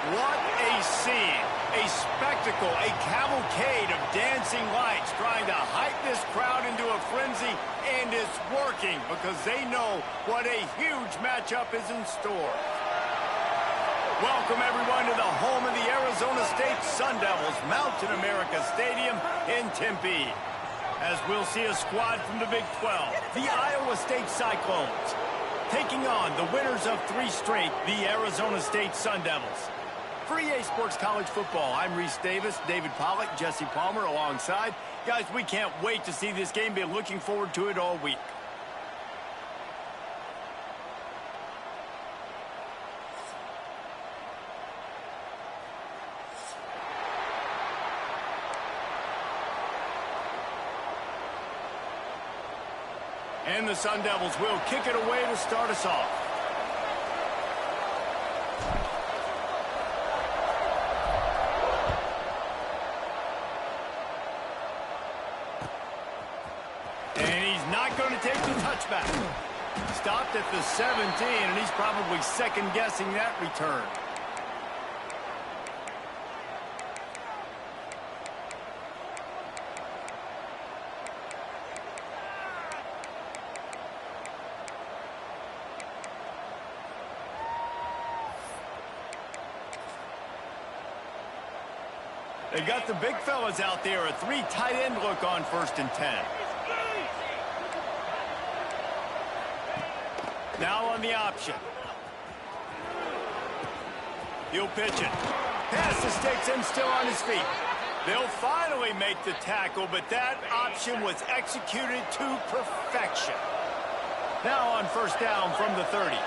What a scene, a spectacle, a cavalcade of dancing lights trying to hype this crowd into a frenzy, and it's working because they know what a huge matchup is in store. Welcome, everyone, to the home of the Arizona State Sun Devils, Mountain America Stadium in Tempe. As we'll see a squad from the Big 12, the Iowa State Cyclones, taking on the winners of 3 straight, the Arizona State Sun Devils. For EA Sports College Football, I'm Reese Davis, David Pollack, Jesse Palmer alongside. Guys, we can't wait to see this game. Been looking forward to it all week. And the Sun Devils will kick it away to start us off. And he's not going to take the touchback. Stopped at the 17, and he's probably second-guessing that return. They got the big fellas out there, a 3 tight end look on 1st and 10. Now on the option. He'll pitch it. Pass this takes him still on his feet. They'll finally make the tackle, but that option was executed to perfection. Now on 1st down from the 30.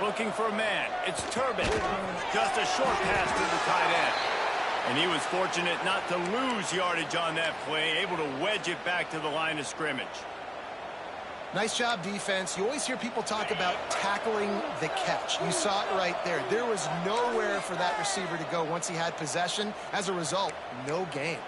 Looking for a man. It's Turbin. Just a short pass to the tight end. And he was fortunate not to lose yardage on that play, able to wedge it back to the line of scrimmage. Nice job, defense. You always hear people talk about tackling the catch. You saw it right there. There was nowhere for that receiver to go once he had possession. As a result, no gain.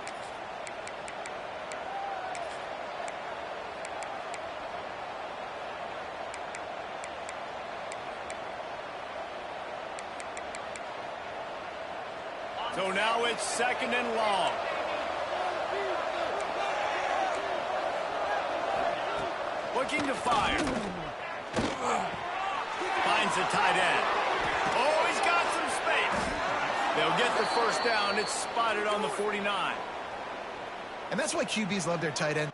So now it's 2nd and long. Looking to fire. Finds the tight end. Oh, he's got some space. They'll get the 1st down. It's spotted on the 49. And that's why QBs love their tight end.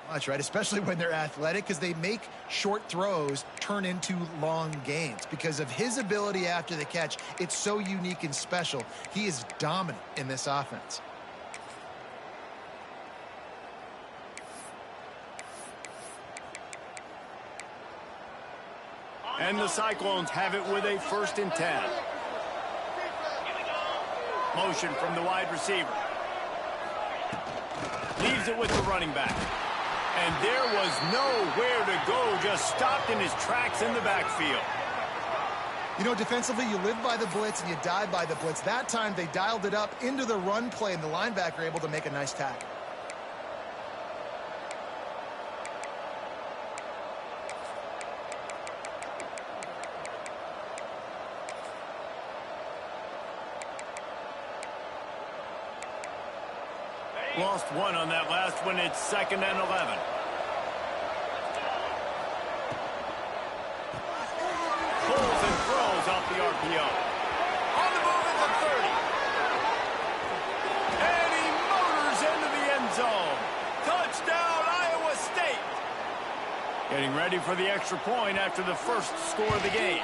Much, right? Especially when they're athletic, because they make short throws turn into long gains. Because of his ability after the catch, it's so unique and special. He is dominant in this offense. And the Cyclones have it with a 1st and 10. Motion from the wide receiver. Leaves it with the running back. And there was nowhere to go, just stopped in his tracks in the backfield. You know, defensively, you live by the blitz and you die by the blitz. That time, they dialed it up into the run play, and the linebacker able to make a nice tackle. Lost one on that last one. It's 2nd and 11. Pulls and throws off the RPO. On the move at the 30. And he motors into the end zone. Touchdown, Iowa State. Getting ready for the extra point after the first score of the game.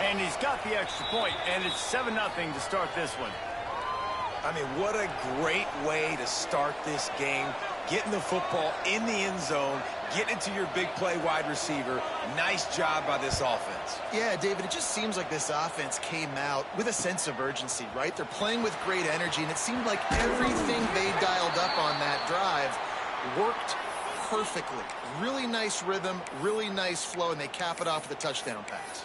And he's got the extra point, and it's 7-0 to start this one. I mean, what a great way to start this game. Getting the football in the end zone, getting it to your big play wide receiver. Nice job by this offense. Yeah, David, it just seems like this offense came out with a sense of urgency, right? They're playing with great energy, and it seemed like everything they dialed up on that drive worked perfectly. Really nice rhythm, really nice flow, and they cap it off with a touchdown pass.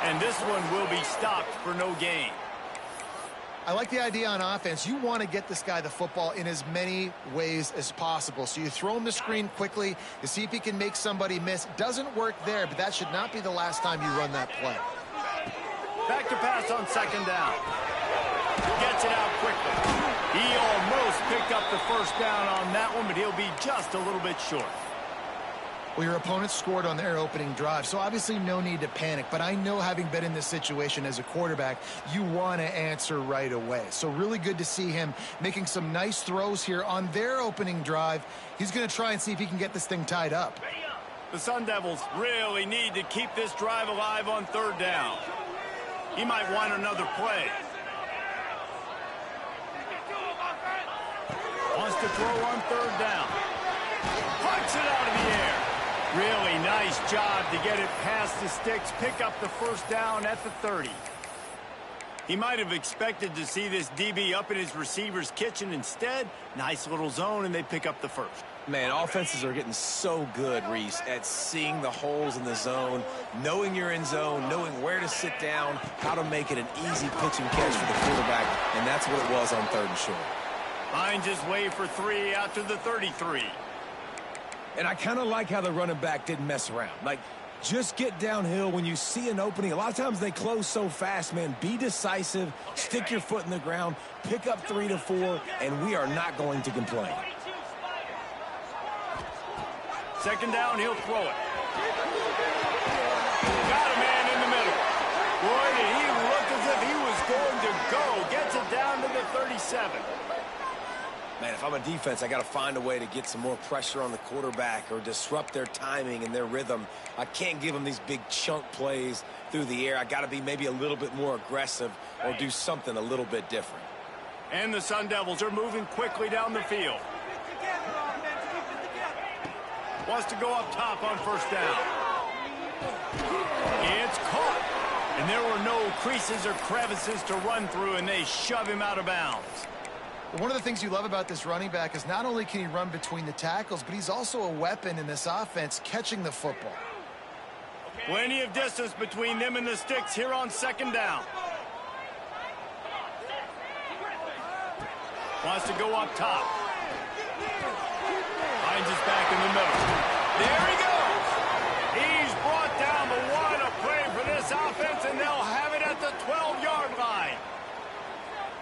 And this one will be stopped for no gain. I like the idea on offense. You want to get this guy the football in as many ways as possible. So you throw him the screen quickly to see if he can make somebody miss. Doesn't work there, but that should not be the last time you run that play. Back to pass on 2nd down. Gets it out quickly. He almost picked up the first down on that one, but he'll be just a little bit short. Well, your opponent scored on their opening drive, so obviously no need to panic. But I know, having been in this situation as a quarterback, you want to answer right away. So really good to see him making some nice throws here on their opening drive. He's going to try and see if he can get this thing tied up. The Sun Devils really need to keep this drive alive on 3rd down. He might want another play. Wants to throw on 3rd down. Punts it out of the air. Really nice job to get it past the sticks, pick up the first down at the 30. He might have expected to see this DB up in his receiver's kitchen. Instead, nice little zone, and they pick up the first. Man, offenses are getting so good, Reese, at seeing the holes in the zone, knowing you're in zone, knowing where to sit down, how to make it an easy pitch and catch for the quarterback, and that's what it was on 3rd and short. Finds his way for 3 out to the 33. And I kind of like how the running back didn't mess around. Like, just get downhill when you see an opening. A lot of times they close so fast, man. Be decisive, stick your foot in the ground, pick up 3 to 4, and we are not going to complain. 2nd down, he'll throw it. Got a man in the middle. Boy, did he look as if he was going to go. Gets it down to the 37. Man, if I'm a defense, I got to find a way to get some more pressure on the quarterback or disrupt their timing and their rhythm. I can't give them these big chunk plays through the air. I got to be maybe a little bit more aggressive or do something a little bit different. And the Sun Devils are moving quickly down the field. Wants to go up top on 1st down. It's caught. And there were no creases or crevices to run through, and they shove him out of bounds. One of the things you love about this running back is not only can he run between the tackles, but he's also a weapon in this offense catching the football. Plenty of distance between them and the sticks here on 2nd down. Wants to go up top. Finds his back in the middle. There he goes. He's brought down the 1, a play for this offense, and they'll have it at the 12-yard line.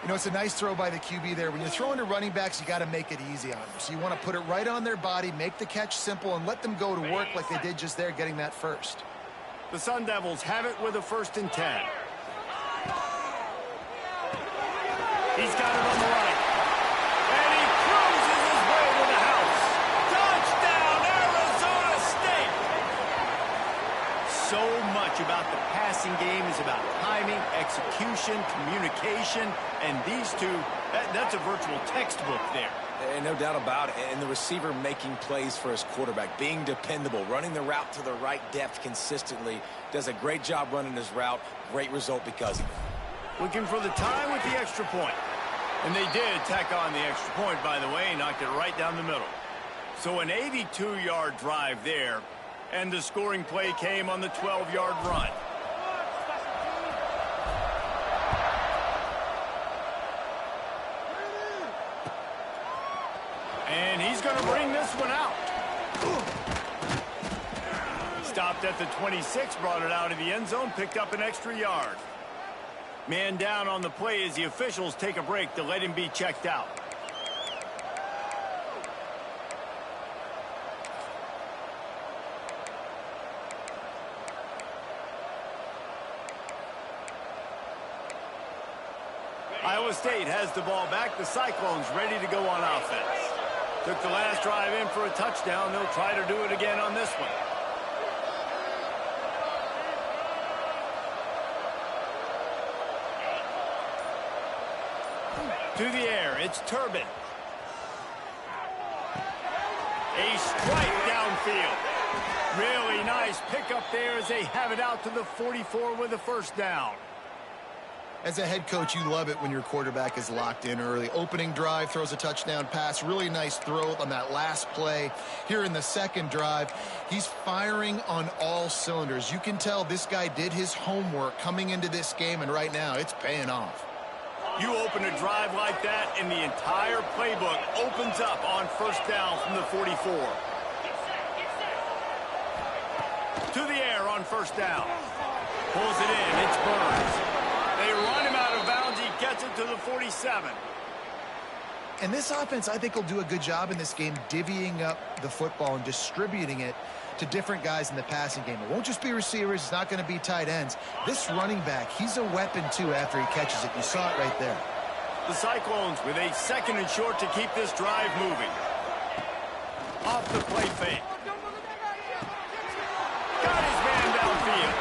You know, it's a nice throw by the QB there. When you're throwing to running backs, you got to make it easy on them. So you want to put it right on their body, make the catch simple, and let them go to work like they did just there, getting that first. The Sun Devils have it with a 1st and 10. He's got it on the right. And he cruises his way to the house. Touchdown, Arizona State! much about the passing game is about timing, execution, communication, and these two, that's a virtual textbook there. And no doubt about it. And the receiver making plays for his quarterback, being dependable, running the route to the right depth consistently, does a great job running his route. Great result because of it. Looking for the time with the extra point. And they did tack on the extra point, by the way, knocked it right down the middle. So an 82-yard drive there, and the scoring play came on the 12-yard run. And he's going to bring this one out. Stopped at the 26, brought it out of the end zone, picked up an extra yard. Man down on the play as the officials take a break to let him be checked out. Iowa State has the ball back. The Cyclones ready to go on offense. Took the last drive in for a touchdown. They'll try to do it again on this one. To the air, it's Turbin. A strike downfield. Really nice pickup there as they have it out to the 44 with a first down. As a head coach, you love it when your quarterback is locked in early. Opening drive, throws a touchdown pass. Really nice throw on that last play. Here in the second drive, he's firing on all cylinders. You can tell this guy did his homework coming into this game, and right now it's paying off. You open a drive like that, and the entire playbook opens up on first down from the 44. To the air on first down. Pulls it in. It's Burns. They run him out of bounds. He gets it to the 47. And this offense, I think, will do a good job in this game divvying up the football and distributing it to different guys in the passing game. It won't just be receivers. It's not going to be tight ends. This running back, he's a weapon, too, after he catches it. You saw it right there. The Cyclones with a second and short to keep this drive moving. Off the play fake. Got his man downfield.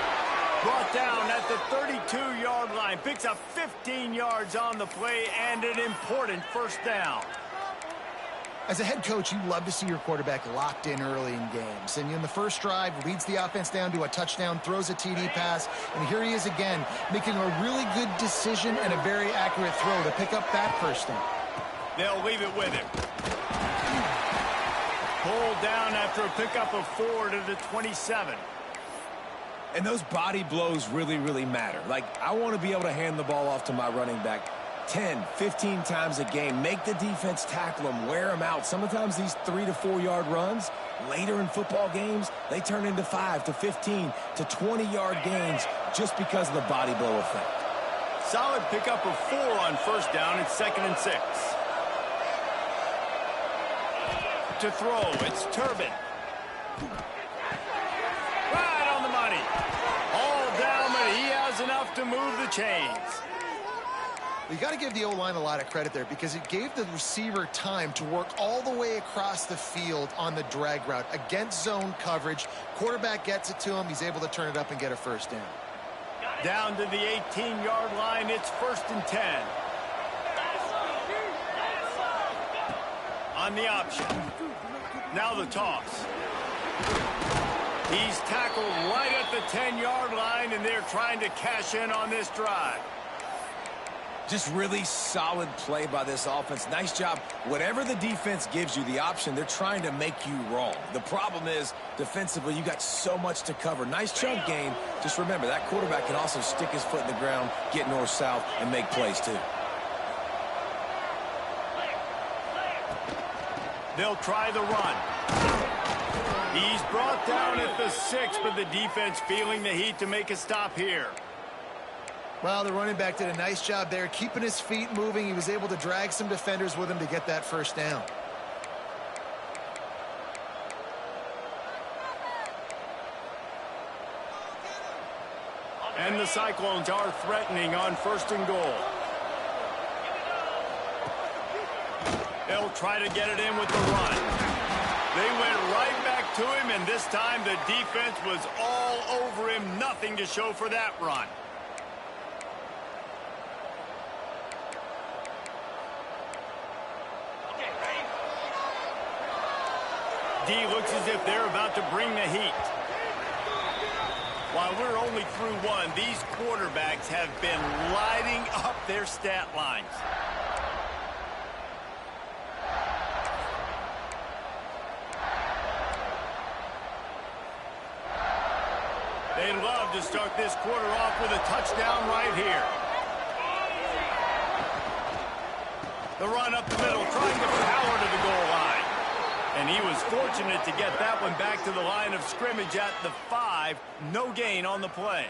Brought down at the 32-yard line. Picks up 15 yards on the play and an important first down. As a head coach, you love to see your quarterback locked in early in games. And in the first drive, leads the offense down to a touchdown, throws a TD pass, and here he is again, making a really good decision and a very accurate throw to pick up that first down. They'll leave it with him. Pulled down after a pickup of 4 to the 27. And those body blows really, really matter. Like, I want to be able to hand the ball off to my running back 10, 15 times a game. Make the defense tackle them, wear them out. Sometimes these 3 to 4 yard runs, later in football games, they turn into 5 to 15 to 20-yard gains just because of the body blow effect. Solid pickup of 4 on first down. It's 2nd and 6. To throw, it's Turbin. Right on the money. All down, but he has enough to move the chains. You got to give the O-line a lot of credit there because it gave the receiver time to work all the way across the field on the drag route against zone coverage. Quarterback gets it to him. He's able to turn it up and get a first down. Down to the 18-yard line. It's 1st and 10. On the option. Now the toss. He's tackled right at the 10-yard line, and they're trying to cash in on this drive. Just really solid play by this offense. Nice job. Whatever the defense gives you the option, they're trying to make you wrong. The problem is, defensively, you got so much to cover. Nice chunk game. Just remember, that quarterback can also stick his foot in the ground, get north-south, and make plays, too. They'll try the run. He's brought down at the 6, but the defense feeling the heat to make a stop here. Well, the running back did a nice job there, keeping his feet moving. He was able to drag some defenders with him to get that first down. And the Cyclones are threatening on 1st and goal. They'll try to get it in with the run. They went right back to him, and this time the defense was all over him. Nothing to show for that run. D looks as if they're about to bring the heat. While we're only through one, these quarterbacks have been lighting up their stat lines. They'd love to start this quarter off with a touchdown right here. The run up the middle, trying to power to the goal line. And he was fortunate to get that one back to the line of scrimmage at the 5. No gain on the play.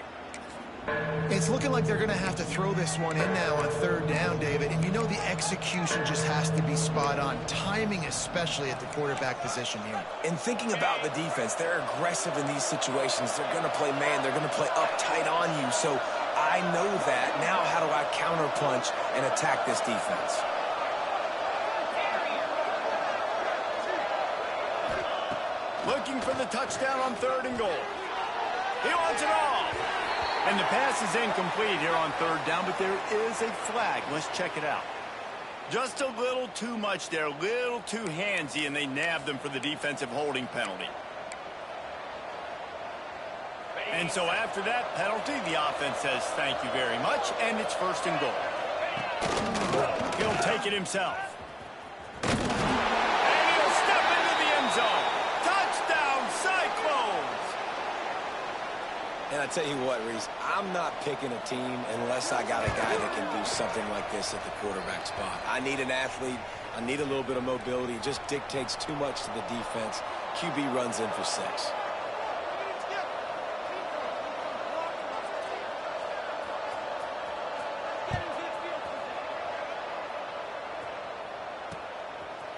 It's looking like they're going to have to throw this one in now on third down, David. And you know the execution just has to be spot on. Timing especially at the quarterback position here. And thinking about the defense, they're aggressive in these situations. They're going to play man. They're going to play up tight on you. So I know that. Now how do I counterpunch and attack this defense? Looking for the touchdown on 3rd and goal. He wants it all. And the pass is incomplete here on 3rd down, but there is a flag. Let's check it out. Just a little too much there, a little too handsy, and they nabbed them for the defensive holding penalty. And so after that penalty, the offense says thank you very much, and it's 1st and goal. He'll take it himself. And he'll step into the end zone. Touchdown, Cyclones! And I tell you what, Reese, I'm not picking a team unless I got a guy that can do something like this at the quarterback spot. I need an athlete. I need a little bit of mobility. It just dictates too much to the defense. QB runs in for 6.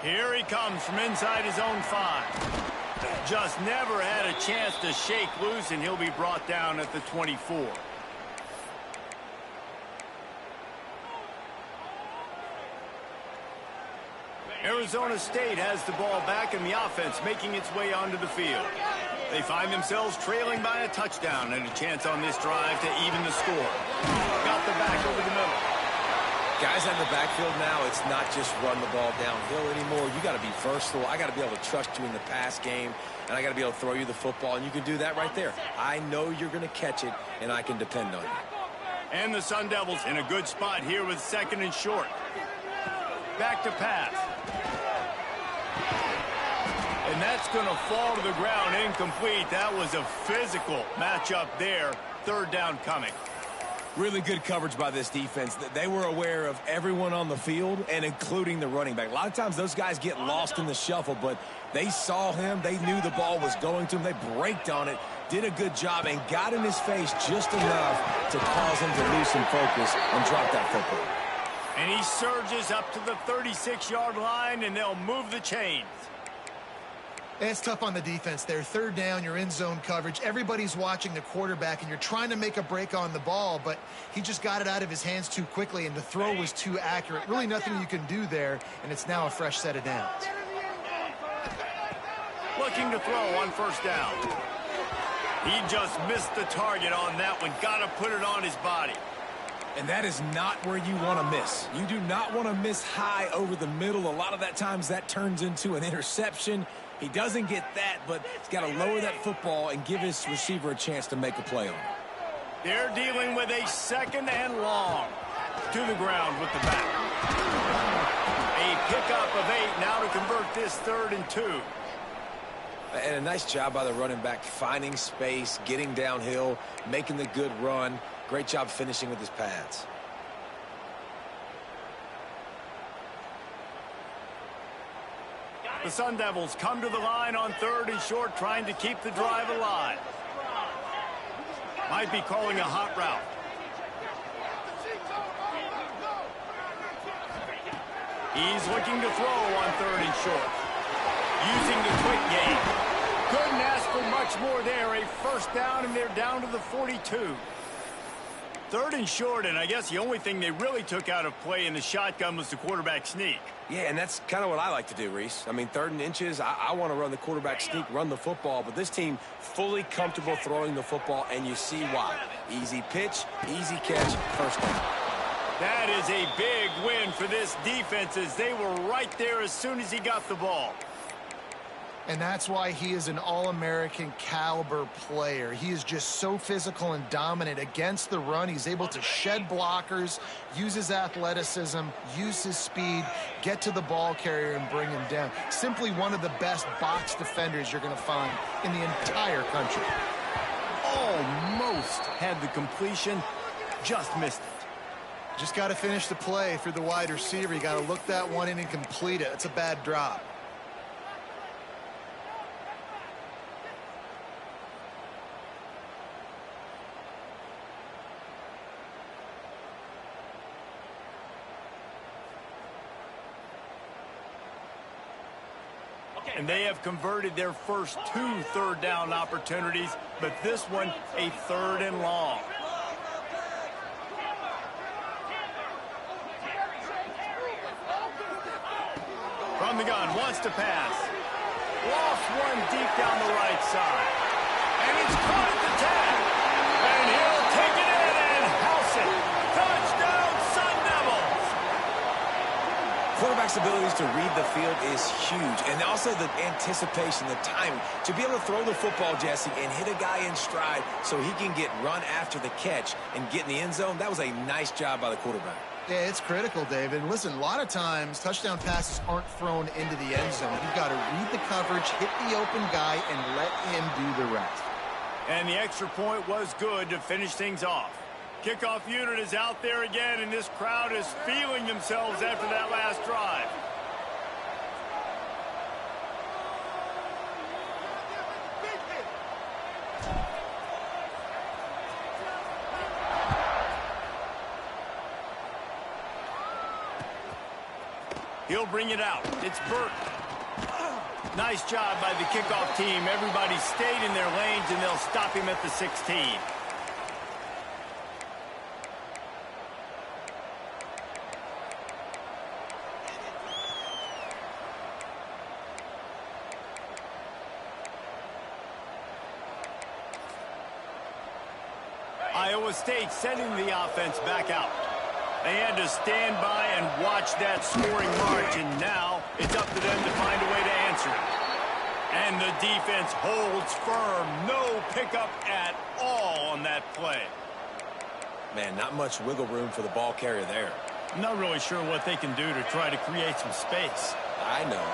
Here he comes from inside his own 5. Just never had a chance to shake loose, and he'll be brought down at the 24. Arizona State has the ball back, and the offense making its way onto the field. They find themselves trailing by a touchdown and a chance on this drive to even the score. Got the back over the middle. Guys in the backfield now, it's not just run the ball downhill anymore. You got to be versatile. I got to be able to trust you in the pass game, and I got to be able to throw you the football, and you can do that right there. I know you're going to catch it, and I can depend on you. And the Sun Devils in a good spot here with 2nd and short. Back to pass. And that's going to fall to the ground incomplete. That was a physical matchup there. 3rd down coming. Really good coverage by this defense. They were aware of everyone on the field, and including the running back. A lot of times those guys get lost in the shuffle, but they saw him. They knew the ball was going to him. They braked on it, did a good job, and got in his face just enough to cause him to lose some focus and drop that football. And he surges up to the 36-yard line, and they'll move the chains. It's tough on the defense there. 3rd down, you're in zone coverage. Everybody's watching the quarterback, and you're trying to make a break on the ball, but he just got it out of his hands too quickly, and the throw was too accurate. Really nothing you can do there, and it's now a fresh set of downs. Looking to throw on 1st down. He just missed the target on that one. Got to put it on his body. And that is not where you want to miss. You do not want to miss high over the middle. A lot of that times that turns into an interception. He doesn't get that, but he's got to lower that football and give his receiver a chance to make a play on it. They're dealing with a 2nd and long. To the ground with the back. A pickup of 8 now to convert this 3rd and 2. And a nice job by the running back, finding space, getting downhill, making the good run. Great job finishing with his pads. The Sun Devils come to the line on 3rd and short, trying to keep the drive alive. Might be calling a hot route. He's looking to throw on 3rd and short. Using the quick game. Couldn't ask for much more there. A 1st down, and they're down to the 42. 3rd and short, and I guess the only thing they really took out of play in the shotgun was the quarterback sneak. Yeah, and that's kind of what I like to do, Reese. I mean, 3rd and inches, I want to run the quarterback sneak, run the football, but this team fully comfortable throwing the football, and you see why. Easy pitch, easy catch, first down. That is a big win for this defense as they were right there as soon as he got the ball. And that's why he is an All-American caliber player. He is just so physical and dominant against the run. He's able to shed blockers, use his athleticism, use his speed, get to the ball carrier and bring him down. Simply one of the best box defenders you're going to find in the entire country. Almost had the completion, just missed it. Just got to finish the play through the wide receiver. You got to look that one in and complete it. It's a bad drop. And they have converted their first 2 3rd down opportunities, but this one a 3rd and long. From the gun, wants to pass. Lost one deep down the right side. And he's caught at the 10. And he'll take it in and house it. Touchdown, Sun Devils! Quarterback's abilities to read the field is huge, and also the anticipation, the timing. To be able to throw the football, Jesse, and hit a guy in stride so he can get run after the catch and get in the end zone, that was a nice job by the quarterback. Yeah, it's critical, David. And listen, a lot of times touchdown passes aren't thrown into the end zone. You've got to read the coverage, hit the open guy, and let him do the rest. And the extra point was good to finish things off. Kickoff unit is out there again, and this crowd is feeling themselves after that last drive. He'll bring it out. It's Burke. Nice job by the kickoff team. Everybody stayed in their lanes, and they'll stop him at the 16. Iowa State sending the offense back out. They had to stand by and watch that scoring march, and now it's up to them to find a way to answer it. And the defense holds firm. No pickup at all on that play. Man, not much wiggle room for the ball carrier there. I'm not really sure what they can do to try to create some space. I know.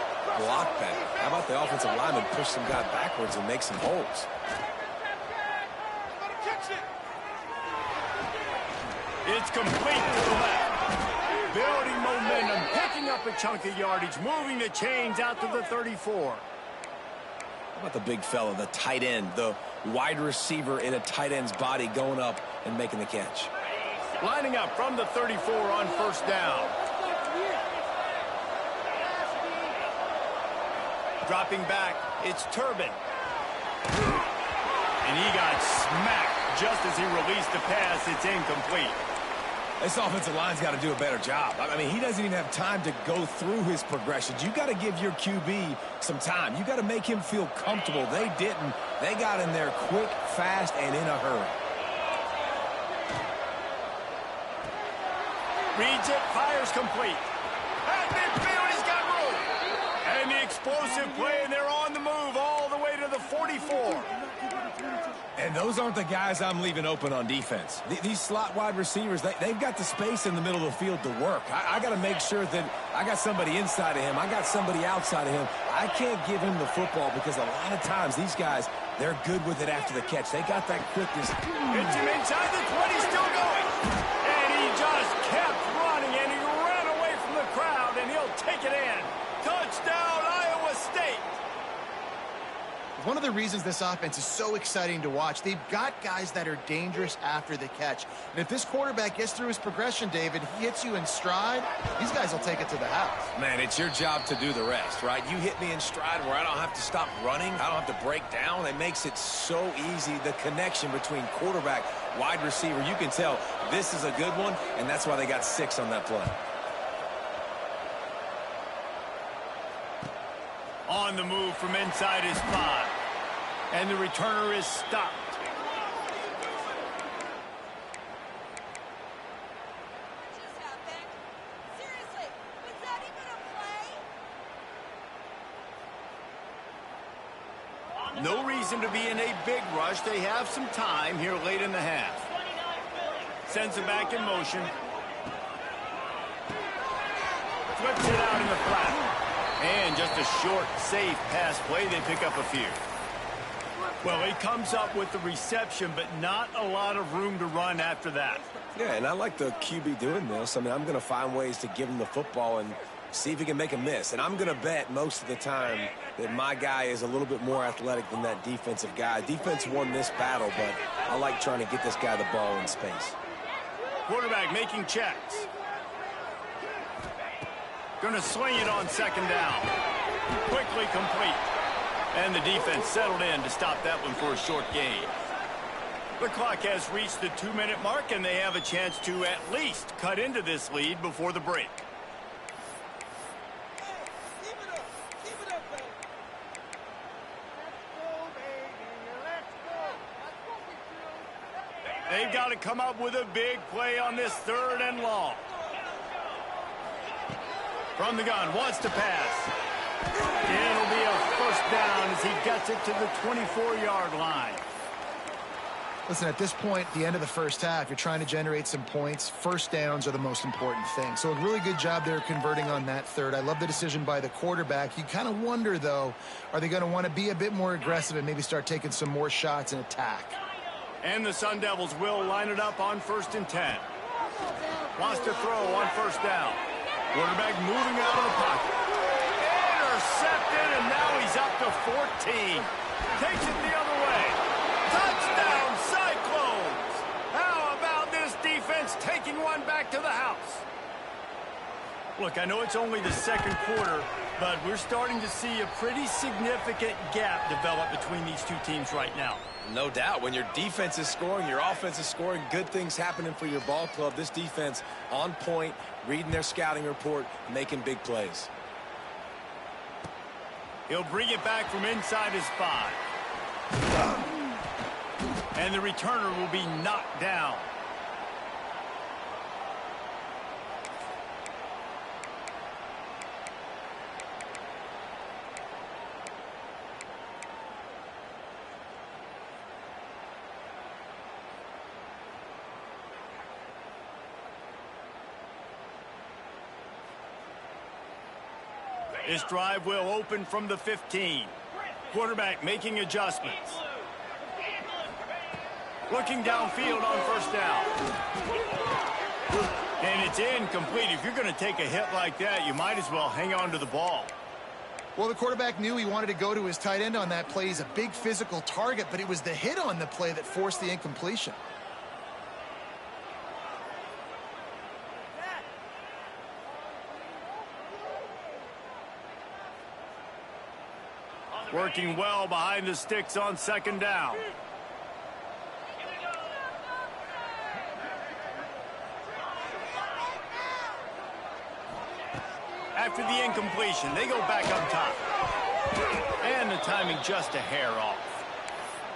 Block that. How about the offensive lineman push some guy backwards and make some holes? It's complete to the left. Building momentum, picking up a chunk of yardage, moving the chains out to the 34. How about the big fella, the tight end, the wide receiver in a tight end's body going up and making the catch? Lining up from the 34 on first down. Dropping back, it's Turbin. And he got smacked just as he released the pass. It's incomplete. This offensive line's got to do a better job. I mean, he doesn't even have time to go through his progressions. You got to give your QB some time. You got to make him feel comfortable. They didn't. They got in there quick, fast, and in a hurry. Reads it, fires complete. At midfield, he's got room. And the explosive play, and they're on the move all the way to the 44. And those aren't the guys I'm leaving open on defense. These slot wide receivers, they've got the space in the middle of the field to work. I got to make sure that I got somebody inside of him. I got somebody outside of him. I can't give him the football because a lot of times these guys, they're good with it after the catch. They got that quickness. Hits him inside the 20, still going. And he just kept running, and he ran away from the crowd, and he'll take it in. Touchdown, Iowa State. One of the the reasons this offense is so exciting to watch. They've got guys that are dangerous after the catch. And if this quarterback gets through his progression, David, he hits you in stride, these guys will take it to the house. Man, it's your job to do the rest, right? You hit me in stride where I don't have to stop running. I don't have to break down. It makes it so easy, the connection between quarterback, wide receiver. You can tell this is a good one, and that's why they got 6 on that play. On the move from inside his 5. And the returner is stopped. Seriously, was that even a play? No reason to be in a big rush. They have some time here late in the half. Sends it back in motion. Flips it out in the flat. And just a short, safe pass play. They pick up a few. Well, he comes up with the reception, but not a lot of room to run after that. Yeah, and I like the QB doing this. I mean, I'm going to find ways to give him the football and see if he can make a miss. And I'm going to bet most of the time that my guy is a little bit more athletic than that defensive guy. Defense won this battle, but I like trying to get this guy the ball in space. Quarterback making checks. Going to swing it on second down. Quickly complete. And the defense settled in to stop that one for a short gain. The clock has reached the 2-minute mark, and they have a chance to at least cut into this lead before the break. They've got to come up with a big play on this 3rd and long. From the gun, wants to pass. It'll be a first down as he gets it to the 24-yard line. Listen, at this point, the end of the first half, you're trying to generate some points. First downs are the most important thing. So a really good job there converting on that 3rd. I love the decision by the quarterback. You kind of wonder, though, are they going to want to be a bit more aggressive and maybe start taking some more shots and attack? And the Sun Devils will line it up on 1st and 10. Wants to throw on first down. Quarterback moving out of the pocket. Intercepted, and now he's up to 14. Takes it the other way. Touchdown, Cyclones! How about this defense taking one back to the house? Look, I know it's only the 2nd quarter, but we're starting to see a pretty significant gap develop between these two teams right now. No doubt. When your defense is scoring, your offense is scoring, good things happening for your ball club. This defense on point, reading their scouting report, making big plays. He'll bring it back from inside his 5. And the returner will be knocked down. This drive will open from the 15. Quarterback making adjustments. Looking downfield on first down. And it's incomplete. If you're going to take a hit like that, you might as well hang on to the ball. Well, the quarterback knew he wanted to go to his tight end on that play. He's a big physical target, but it was the hit on the play that forced the incompletion. Working well behind the sticks on second down. After the incompletion, they go back up top. And the timing just a hair off.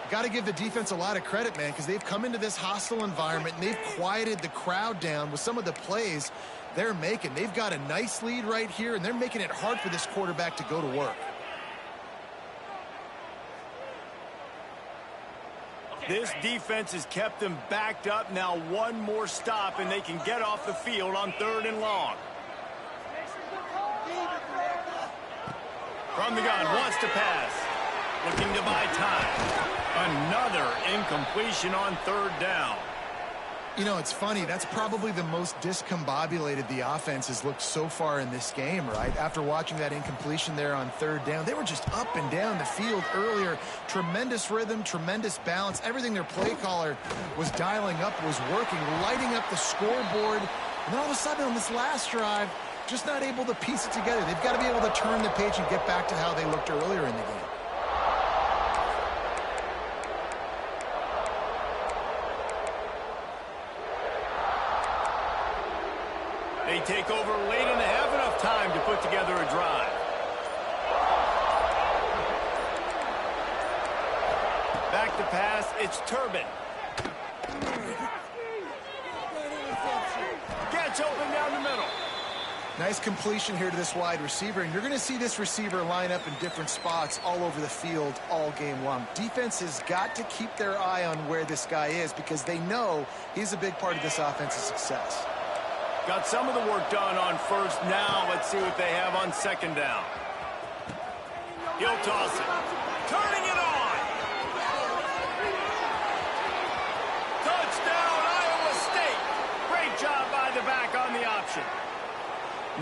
Got to give the defense a lot of credit, man, because they've come into this hostile environment and they've quieted the crowd down with some of the plays they're making. They've got a nice lead right here, and they're making it hard for this quarterback to go to work. This defense has kept them backed up. Now one more stop, and they can get off the field on 3rd and long. From the gun, wants to pass. Looking to buy time. Another incompletion on 3rd down. You know, it's funny. That's probably the most discombobulated the offense has looked so far in this game, right? After watching that incompletion there on third down, they were just up and down the field earlier. Tremendous rhythm, tremendous balance. Everything their play caller was dialing up was working, lighting up the scoreboard. And then all of a sudden on this last drive, just not able to piece it together. They've got to be able to turn the page and get back to how they looked earlier in the game. They take over late and have enough time to put together a drive. Back to pass, it's Turbin. Gets open down the middle. Nice completion here to this wide receiver, and you're going to see this receiver line up in different spots all over the field all game long. Defense has got to keep their eye on where this guy is because they know he's a big part of this offense's success. Got some of the work done on first. Now let's see what they have on second down. He'll toss it. Turning it on. Touchdown, Iowa State. Great job by the back on the option.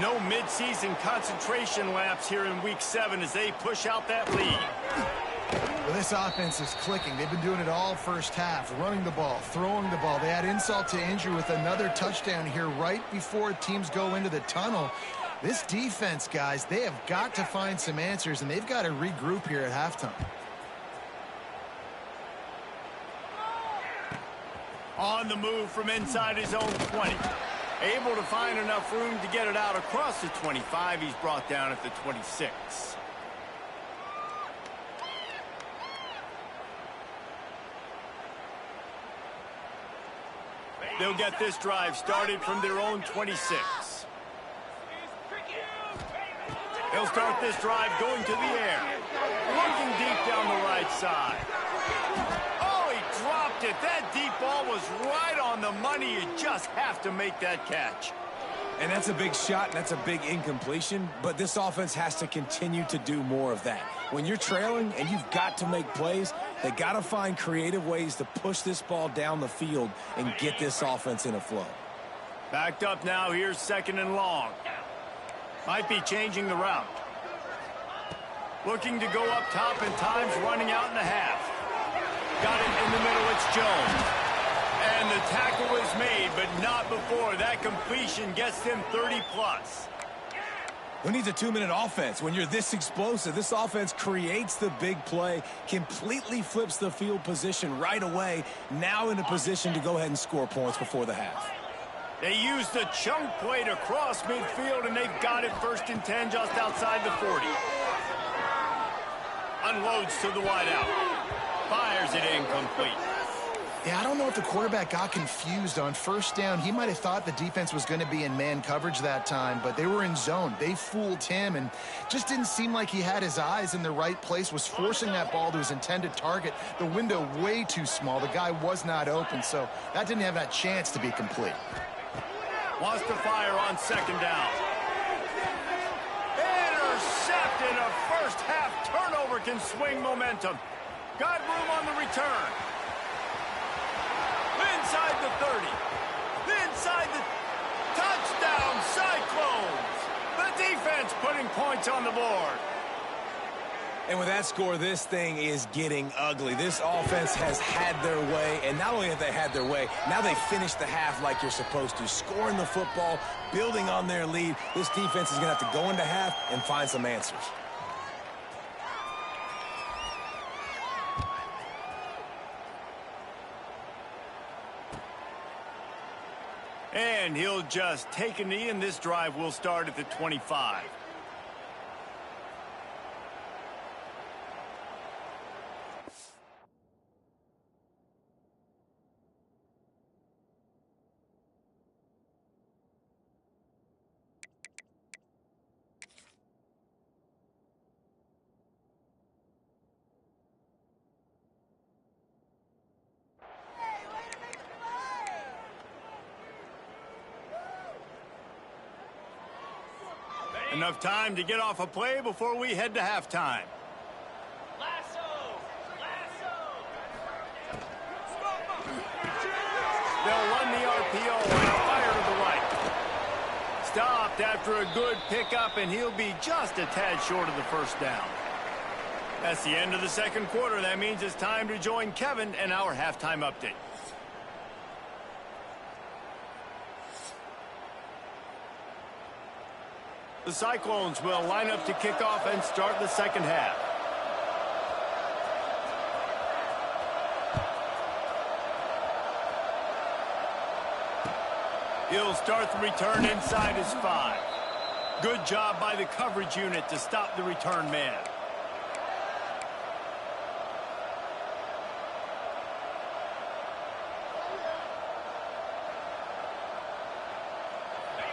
No midseason concentration laps here in Week 7 as they push out that lead. Well, this offense is clicking. They've been doing it all first half, running the ball, throwing the ball. They had insult to injury with another touchdown here right before teams go into the tunnel. This defense, guys, they have got to find some answers, and they've got to regroup here at halftime. On the move from inside his own 20. Able to find enough room to get it out across the 25. He's brought down at the 26. They'll get this drive started from their own 26. They'll start this drive going to the air. Looking deep down the right side. Oh, he dropped it. That deep ball was right on the money. You just have to make that catch. And that's a big shot, and that's a big incompletion, but this offense has to continue to do more of that. When you're trailing and you've got to make plays, they got to find creative ways to push this ball down the field and get this offense in a flow. Backed up now, here's second and long. Might be changing the route. Looking to go up top and times running out in the half. Got it in the middle, it's Jones. And the tackle was made, but not before. That completion gets them 30+. Who needs a 2-minute offense? When you're this explosive, this offense creates the big play, completely flips the field position right away, now in a position to go ahead and score points before the half. They used the chunk play to cross midfield, and they've got it first and 10 just outside the 40. Unloads to the wideout. Fires it incomplete. Yeah, I don't know if the quarterback got confused on first down. He might have thought the defense was going to be in man coverage that time, but they were in zone. They fooled him and just didn't seem like he had his eyes in the right place, was forcing that ball to his intended target. The window way too small. The guy was not open, so that didn't have that chance to be complete. Wants to fire on second down. Intercepted. A first half turnover can swing momentum. Got room on the return. Inside the 30. Inside the touchdown, Cyclones. The defense putting points on the board. And with that score, this thing is getting ugly. This offense has had their way, and not only have they had their way, now they finished the half like you're supposed to, scoring the football, building on their lead. This defense is going to have to go into half and find some answers. And he'll just take a knee, and this drive will start at the 25. Enough time to get off a play before we head to halftime. They'll run the RPO and a fire to the right. Stopped after a good pickup, and he'll be just a tad short of the first down. That's the end of the second quarter. That means it's time to join Kevin and our halftime update. The Cyclones will line up to kick off and start the second half. He'll start the return inside his 5. Good job by the coverage unit to stop the return man.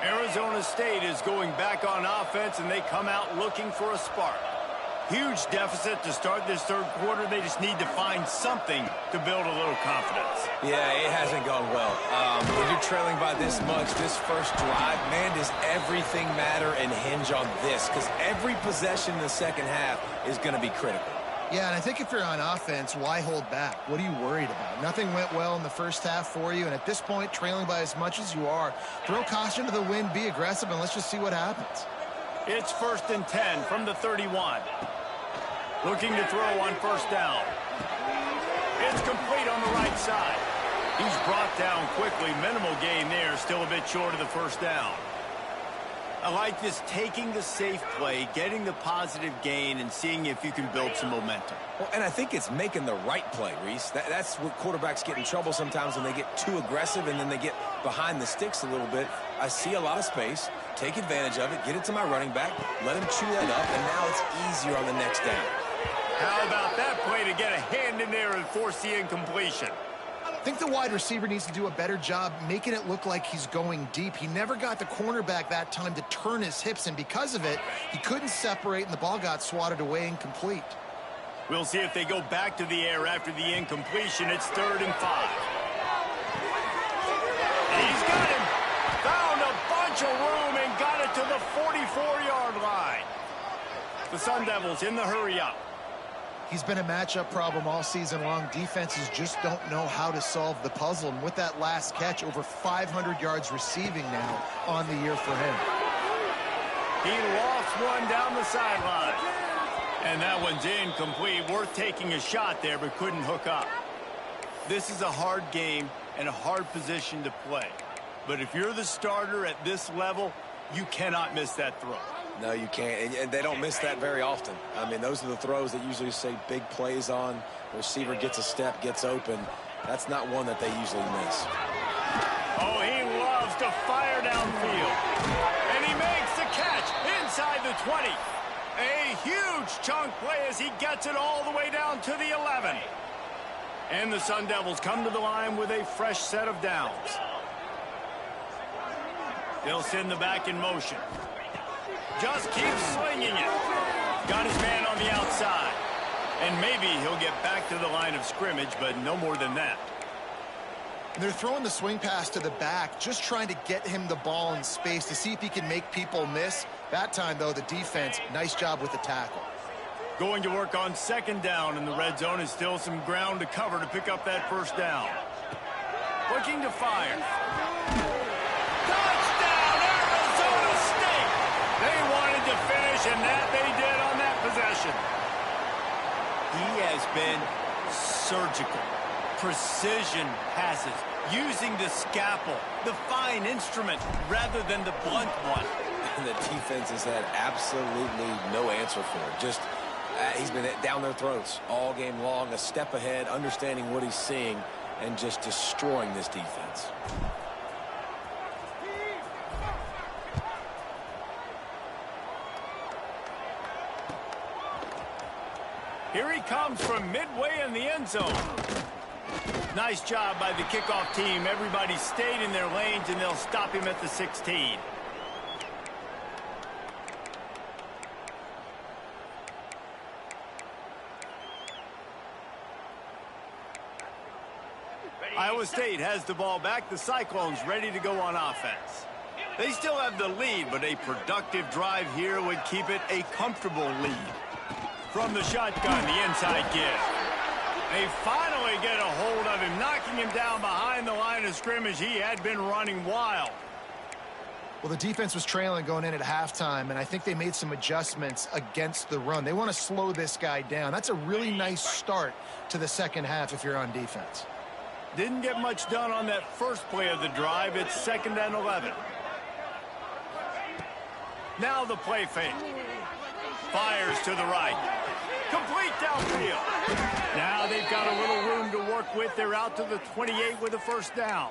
Arizona State is going back on offense, and they come out looking for a spark. Huge deficit to start this third quarter. They just need to find something to build a little confidence. Yeah, it hasn't gone well. When you're trailing by this much, this first drive, man, does everything matter and hinge on this? Because every possession in the second half is going to be critical. Yeah, and I think if you're on offense, why hold back? What are you worried about? Nothing went well in the first half for you, and at this point, trailing by as much as you are, throw caution to the wind, be aggressive, and let's just see what happens. It's 1st and 10 from the 31. Looking to throw on first down. It's complete on the right side. He's brought down quickly. Minimal gain there, still a bit short of the first down. I like this, taking the safe play, getting the positive gain, and seeing if you can build some momentum. Well, and I think it's making the right play, Reese. That's where quarterbacks get in trouble sometimes when they get too aggressive and then they get behind the sticks a little bit. I see a lot of space, take advantage of it, get it to my running back, let him chew that up, and now it's easier on the next down. How about that play to get a hand in there and force the incompletion? I think the wide receiver needs to do a better job making it look like he's going deep. He never got the cornerback that time to turn his hips, and because of it, he couldn't separate, and the ball got swatted away incomplete. We'll see if they go back to the air after the incompletion. It's 3rd and 5. He's got him. Found a bunch of room and got it to the 44-yard line. The Sun Devils in the hurry-up. He's been a matchup problem all season long. Defenses just don't know how to solve the puzzle. And with that last catch, over 500 yards receiving now on the year for him. He lost one down the sideline. And that one's incomplete. Worth taking a shot there, but couldn't hook up. This is a hard game and a hard position to play. But if you're the starter at this level, you cannot miss that throw. No, you can't, and they don't miss that very often. I mean, those are the throws that usually say big plays on. The receiver gets a step, gets open. That's not one that they usually miss. Oh, he loves to fire downfield. And he makes the catch inside the 20. A huge chunk play as he gets it all the way down to the 11. And the Sun Devils come to the line with a fresh set of downs. They'll send the back in motion. Just keeps slinging it. Got his man on the outside. And maybe he'll get back to the line of scrimmage, but no more than that. They're throwing the swing pass to the back, just trying to get him the ball in space to see if he can make people miss. That time, though, the defense, nice job with the tackle. Going to work on second down in the red zone is still some ground to cover to pick up that first down. Looking to fire. Touchdown, Arizona State! They wanted to finish, and that they did on that possession. He has been surgical. Precision passes, using the scalpel, the fine instrument, rather than the blunt one. And the defense has had absolutely no answer for it. Just, he's been down their throats all game long, a step ahead, understanding what he's seeing, and just destroying this defense. Here he comes from midway in the end zone. Nice job by the kickoff team. Everybody stayed in their lanes, and they'll stop him at the 16. Iowa State has the ball back. The Cyclones ready to go on offense. They still have the lead, but a productive drive here would keep it a comfortable lead. From the shotgun, the inside give. They finally get a hold of him, knocking him down behind the line of scrimmage. He had been running wild. Well, the defense was trailing going in at halftime, and I think they made some adjustments against the run. They want to slow this guy down. That's a really nice start to the second half if you're on defense. Didn't get much done on that first play of the drive. It's 2nd and 11. Now the play fake. Fires to the right. Complete downfield. Now they've got a little room to work with. They're out to the 28 with a first down.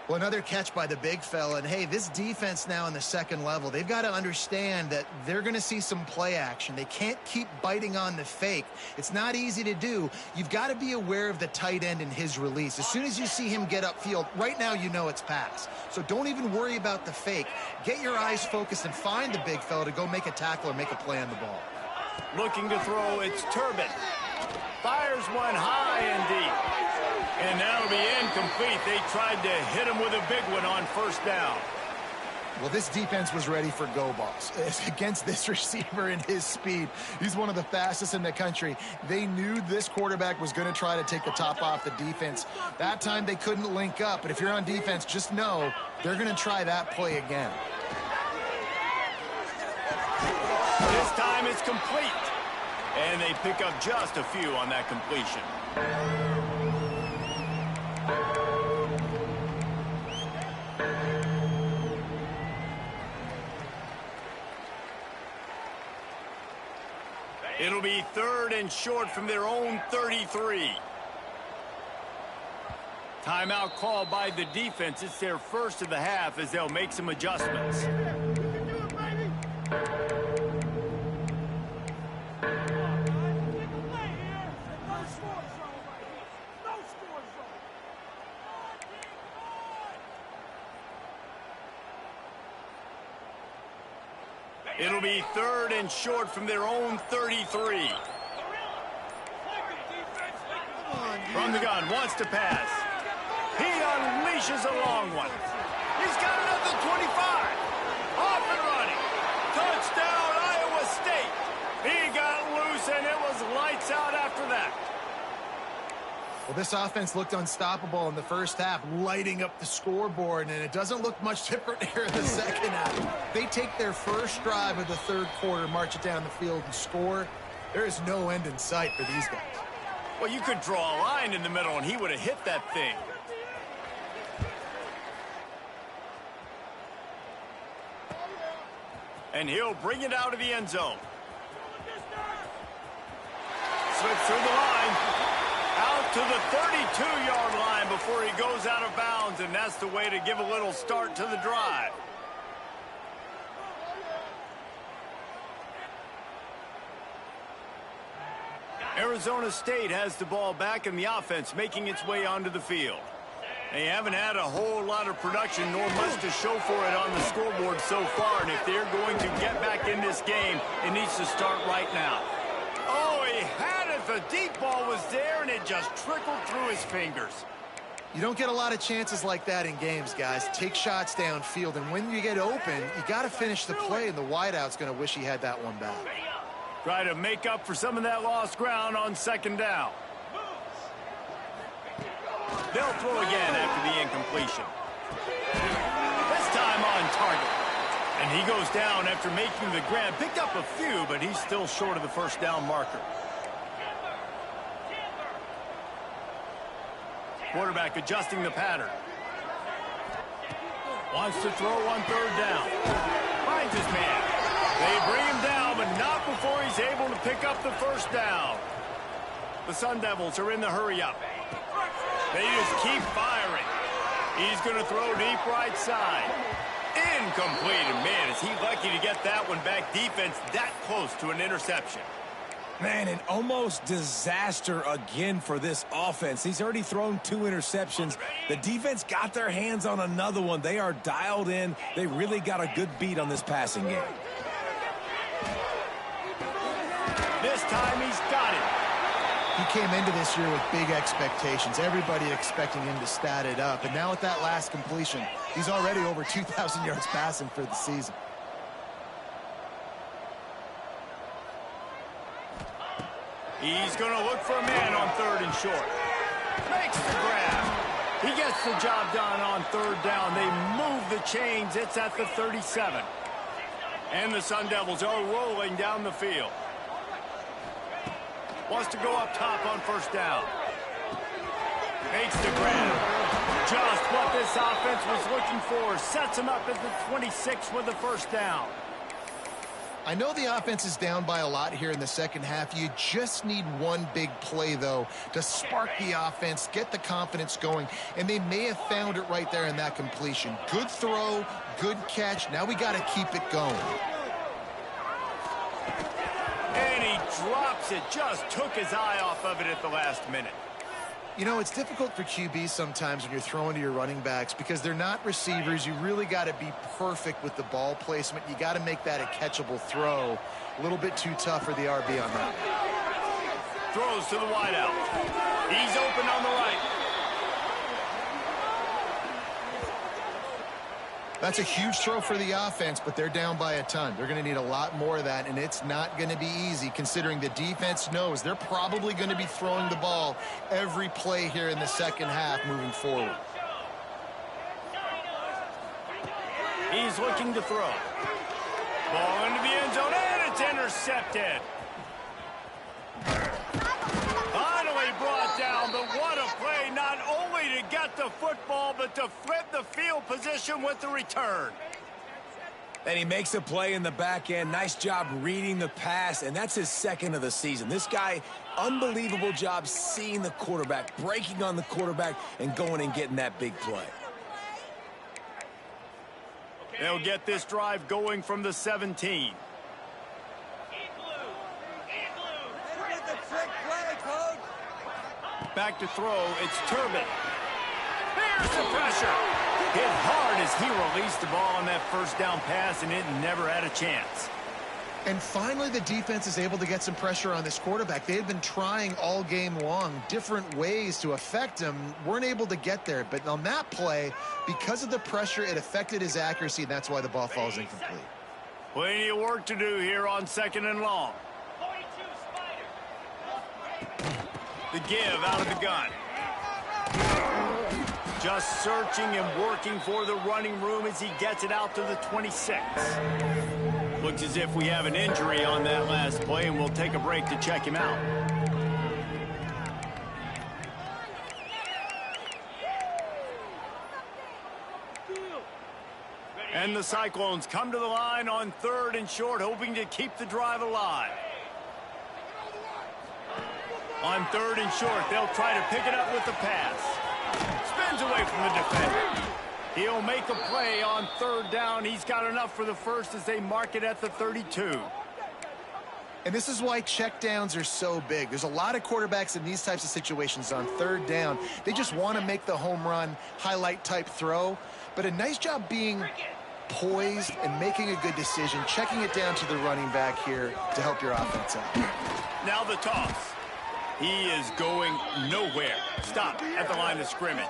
Well, another catch by the big fella. And, hey, this defense now in the second level, they've got to understand that they're going to see some play action. They can't keep biting on the fake. It's not easy to do. You've got to be aware of the tight end and his release. As soon as you see him get upfield, right now you know it's pass. So don't even worry about the fake. Get your eyes focused and find the big fella to go make a tackle or make a play on the ball. Looking to throw, it's Turbin. Fires one high and deep. And that'll be incomplete. They tried to hit him with a big one on first down. Well, this defense was ready for go balls. Against this receiver and his speed, he's one of the fastest in the country. They knew this quarterback was going to try to take the top off the defense. That time they couldn't link up, but if you're on defense, just know they're going to try that play again. This time it's complete. And they pick up just a few on that completion. It'll be 3rd and short from their own 33. Timeout called by the defense. It's their first of the half as they'll make some adjustments. It'll be 3rd and short from their own 33. From the gun, wants to pass. He unleashes a long one. He's got another 25. Off and running. Touchdown, Iowa State. He got loose, and it was lights out after that. Well, this offense looked unstoppable in the first half, lighting up the scoreboard, and it doesn't look much different here in the second half. They take their first drive of the third quarter, march it down the field, and score. There is no end in sight for these guys. Well, you could draw a line in the middle, and he would have hit that thing. And he'll bring it out of the end zone. Slips through the line. Out to the 32-yard line before he goes out of bounds, and that's the way to give a little start to the drive. Arizona State has the ball back in the offense, making its way onto the field. They haven't had a whole lot of production, nor much to show for it on the scoreboard so far, and if they're going to get back in this game, it needs to start right now. Oh, he had it. The deep ball was there, and it just trickled through his fingers. You don't get a lot of chances like that in games, guys. Take shots downfield, and when you get open, you got to finish the play, and the wideout's going to wish he had that one back. Try to make up for some of that lost ground on second down. They'll throw again after the incompletion. This time on target. And he goes down after making the grab. Picked up a few, but he's still short of the first down marker. Quarterback adjusting the pattern. Wants to throw on third down. Finds his man. They bring him down, but not before he's able to pick up the first down. The Sun Devils are in the hurry-up. They just keep firing. He's going to throw deep right side. Incomplete. And, man, is he lucky to get that one back. Defense that close to an interception. Man, an almost disaster again for this offense. He's already thrown 2 interceptions. The defense got their hands on another one. They are dialed in. They really got a good beat on this passing game. This time he's got it. He came into this year with big expectations. Everybody expecting him to stat it up. And now with that last completion, he's already over 2,000 yards passing for the season. He's going to look for a man on 3rd and short. Makes the grab. He gets the job done on 3rd down. They move the chains. It's at the 37. And the Sun Devils are rolling down the field. Wants to go up top on 1st down. Makes the grab. Just what this offense was looking for. Sets him up at the 26 with the 1st down. I know the offense is down by a lot here in the second half. You just need one big play, though, to spark the offense, get the confidence going, and they may have found it right there in that completion. Good throw, good catch. Now we got to keep it going. And he drops it. Just took his eye off of it at the last minute. You know, it's difficult for QBs sometimes when you're throwing to your running backs because they're not receivers. You really got to be perfect with the ball placement. You got to make that a catchable throw. A little bit too tough for the RB on that. Throws to the wideout. He's open on the right. That's a huge throw for the offense, but they're down by a ton. They're going to need a lot more of that, and it's not going to be easy considering the defense knows they're probably going to be throwing the ball every play here in the second half moving forward. He's looking to throw. Ball into the end zone, and it's intercepted. Finally brought down, but what a play, not only to get the football, but to flip the field position with the return. And he makes a play in the back end. Nice job reading the pass, and that's his 2nd of the season. This guy, unbelievable job seeing the quarterback, breaking on the quarterback, and going and getting that big play. They'll get this drive going from the 17. Back to throw, it's Turbin. There's the pressure. Hit hard as he released the ball on that 1st down pass, and it never had a chance. And finally, the defense is able to get some pressure on this quarterback. They had been trying all game long, different ways to affect him, weren't able to get there. But on that play, because of the pressure, it affected his accuracy, and that's why the ball falls incomplete. Plenty of work to do here on 2nd and long. The give out of the gun. Just searching and working for the running room as he gets it out to the 26. Looks as if we have an injury on that last play, and we'll take a break to check him out. And the Cyclones come to the line on 3rd and short, hoping to keep the drive alive. On 3rd and short, they'll try to pick it up with the pass. Spins away from the defender. He'll make a play on 3rd down. He's got enough for the 1st as they mark it at the 32. And this is why checkdowns are so big. There's a lot of quarterbacks in these types of situations on 3rd down. They just want to make the home run, highlight type throw. But a nice job being poised and making a good decision, checking it down to the running back here to help your offense out. Now the toss. He is going nowhere. Stop at the line of scrimmage.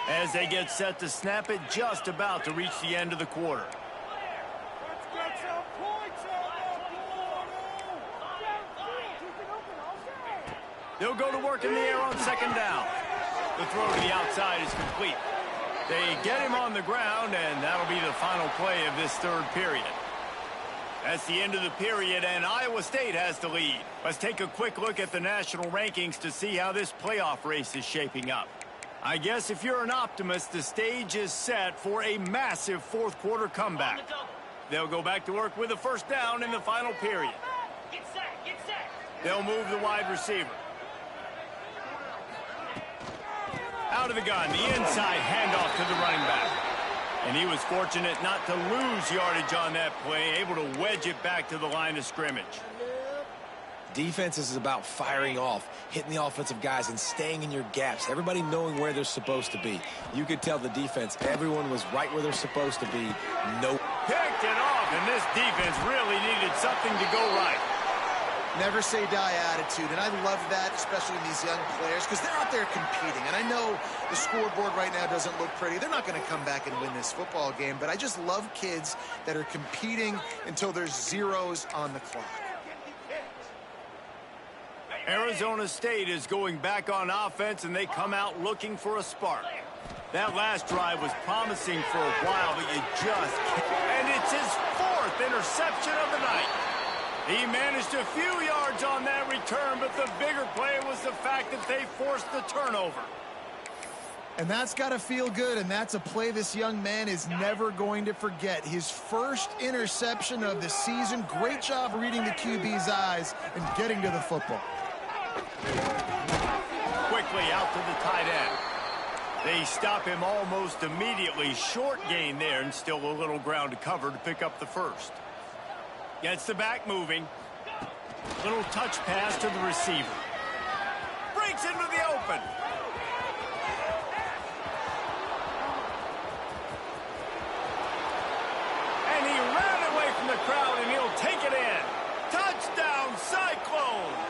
As they get set to snap it, just about to reach the end of the quarter. They'll go to work in the air on 2nd down. The throw to the outside is complete. They get him on the ground, and that'll be the final play of this 3rd period. That's the end of the period, and Iowa State has the lead. Let's take a quick look at the national rankings to see how this playoff race is shaping up. I guess if you're an optimist, the stage is set for a massive 4th quarter comeback. They'll go back to work with a 1st down in the final period. They'll move the wide receiver. Out of the gun, the inside handoff to the running back. And he was fortunate not to lose yardage on that play, able to wedge it back to the line of scrimmage. Defense is about firing off, hitting the offensive guys, and staying in your gaps. Everybody knowing where they're supposed to be. You could tell the defense, everyone was right where they're supposed to be. No. Picked it off, and this defense really needed something to go right. Never say die attitude, and I love that, especially in these young players, because they're out there competing. And I know the scoreboard right now doesn't look pretty. They're not going to come back and win this football game, but I just love kids that are competing until there's zeros on the clock. Arizona State is going back on offense, and they come out looking for a spark. That last drive was promising for a while, but you just can't. And it's his 4th interception of the night. He managed a few yards on that return, but the bigger play was the fact that they forced the turnover. And that's got to feel good, and that's a play this young man is never going to forget. His first interception of the season. Great job reading the QB's eyes and getting to the football. Quickly out to the tight end. They stop him almost immediately. Short gain there, and still a little ground to cover to pick up the first. Gets the back moving. Little touch pass to the receiver. Breaks into the open. And he ran away from the crowd, and he'll take it in. Touchdown, Cyclones!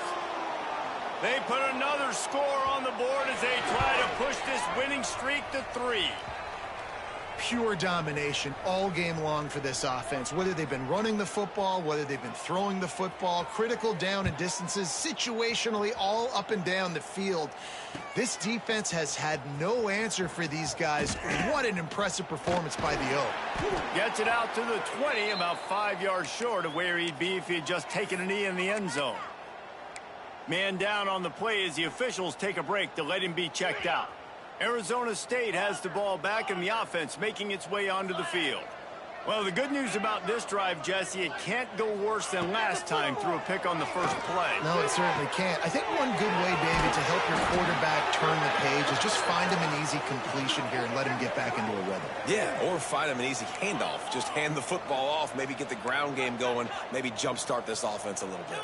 They put another score on the board as they try to push this winning streak to 3. Pure domination all game long for this offense. Whether they've been running the football, whether they've been throwing the football, critical down and distances, situationally all up and down the field. This defense has had no answer for these guys. What an impressive performance by the O. Gets it out to the 20, about 5 yards short of where he'd be if he had just taken a knee in the end zone. Man down on the play as the officials take a break to let him be checked out. Arizona State has the ball back in the offense, making its way onto the field. Well, the good news about this drive, Jesse, it can't go worse than last time through a pick on the first play. No, it certainly can't. I think one good way, David, to help your quarterback turn the page is just find him an easy completion here and let him get back into a rhythm. Yeah, or find him an easy handoff. Just hand the football off, maybe get the ground game going, maybe jumpstart this offense a little bit.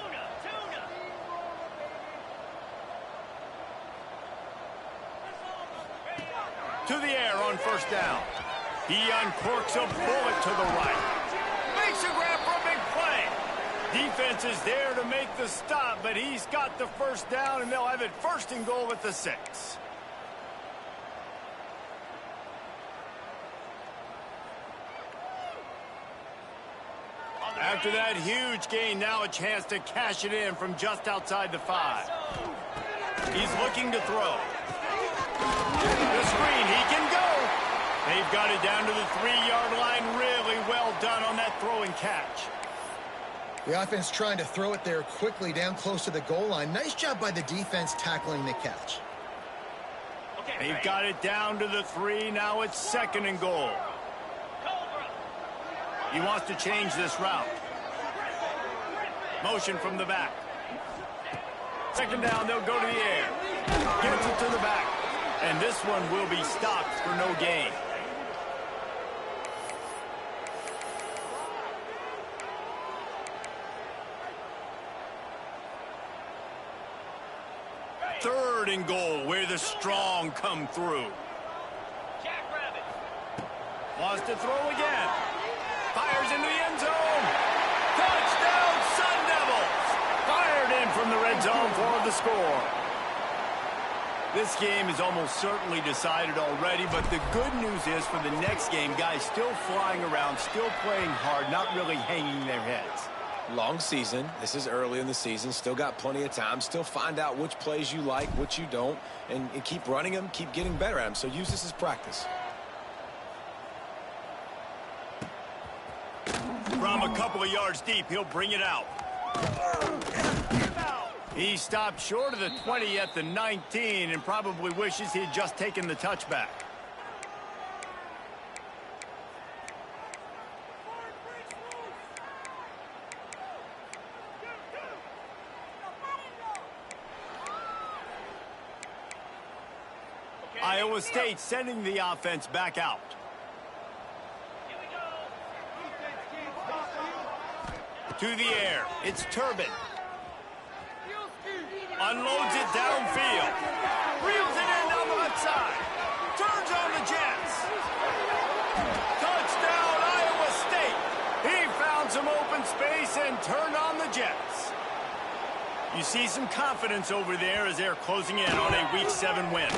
To the air on first down. He uncorks a bullet to the right. Makes a grab for a big play. Defense is there to make the stop, but he's got the first down, and they'll have it 1st and goal at the 6. After that huge gain, now a chance to cash it in from just outside the 5. He's looking to throw. The screen, he can go. They've got it down to the 3-yard line. Really well done on that throw and catch. The offense trying to throw it there quickly down close to the goal line. Nice job by the defense tackling the catch. They've got it down to the 3. Now it's 2nd and goal. He wants to change this route. Motion from the back. 2nd down, they'll go to the air. Gets it to the back. And this one will be stopped for no gain. Third and goal, where the strong come through. Wants to throw again. Fires into the end zone. Touchdown, Sun Devils! Fired in from the red zone for the score. This game is almost certainly decided already, but the good news is for the next game, guys still flying around, still playing hard, not really hanging their heads. Long season. This is early in the season. Still got plenty of time. Still find out which plays you like, which you don't, and keep running them, keep getting better at them. So use this as practice. From a couple of yards deep, he'll bring it out. He stopped short of the 20 at the 19 and probably wishes he'd just taken the touchback. Iowa State sending the offense back out. To the air, it's Turbin. Unloads it downfield. Reels it in down the left side. Turns on the Jets. Touchdown, Iowa State. He found some open space and turned on the Jets. You see some confidence over there as they're closing in on a Week 7 win.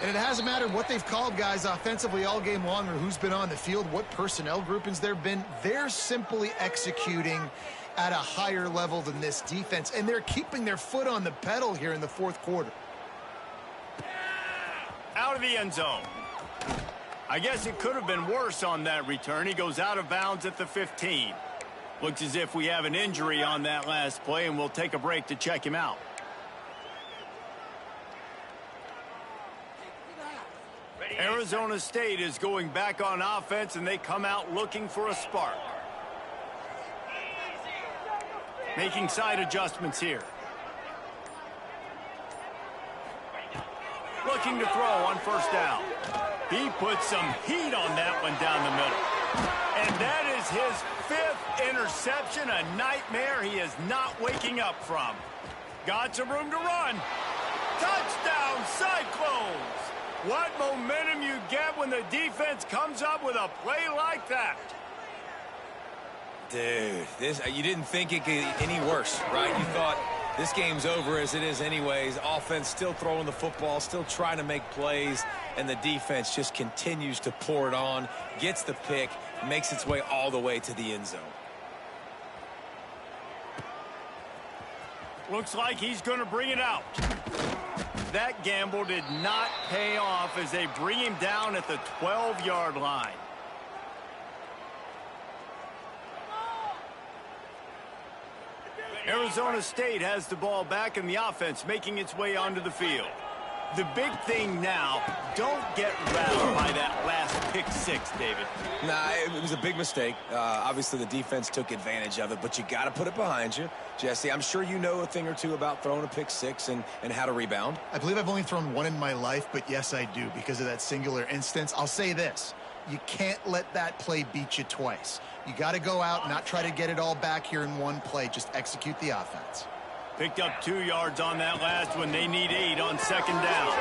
And it hasn't mattered what they've called guys offensively all game long or who's been on the field, what personnel groupings there have been. They're simply executing at a higher level than this defense, and they're keeping their foot on the pedal here in the fourth quarter. Out of the end zone. I guess it could have been worse on that return. He goes out of bounds at the 15. Looks as if we have an injury on that last play, and we'll take a break to check him out. Arizona State is going back on offense, and they come out looking for a spark. Making side adjustments here. Looking to throw on first down. He puts some heat on that one down the middle. And that is his 5th interception, a nightmare he is not waking up from. Got some room to run. Touchdown, Cyclones! What momentum you get when the defense comes up with a play like that. Dude, you didn't think it could get any worse, right? You thought this game's over as it is anyways. Offense still throwing the football, still trying to make plays, and the defense just continues to pour it on, gets the pick, makes its way all the way to the end zone. Looks like he's going to bring it out. That gamble did not pay off as they bring him down at the 12-yard line. Arizona State has the ball back in the offense, making its way onto the field. The big thing now, don't get rattled by that last pick six, David. Nah, it was a big mistake. Obviously, the defense took advantage of it, but you got to put it behind you. Jesse, I'm sure you know a thing or two about throwing a pick six and how to rebound. I believe I've only thrown one in my life, but yes, I do because of that singular instance. I'll say this. You can't let that play beat you twice. You got to go out and not try to get it all back here in one play. Just execute the offense. Picked up 2 yards on that last one. They need 8 on second down.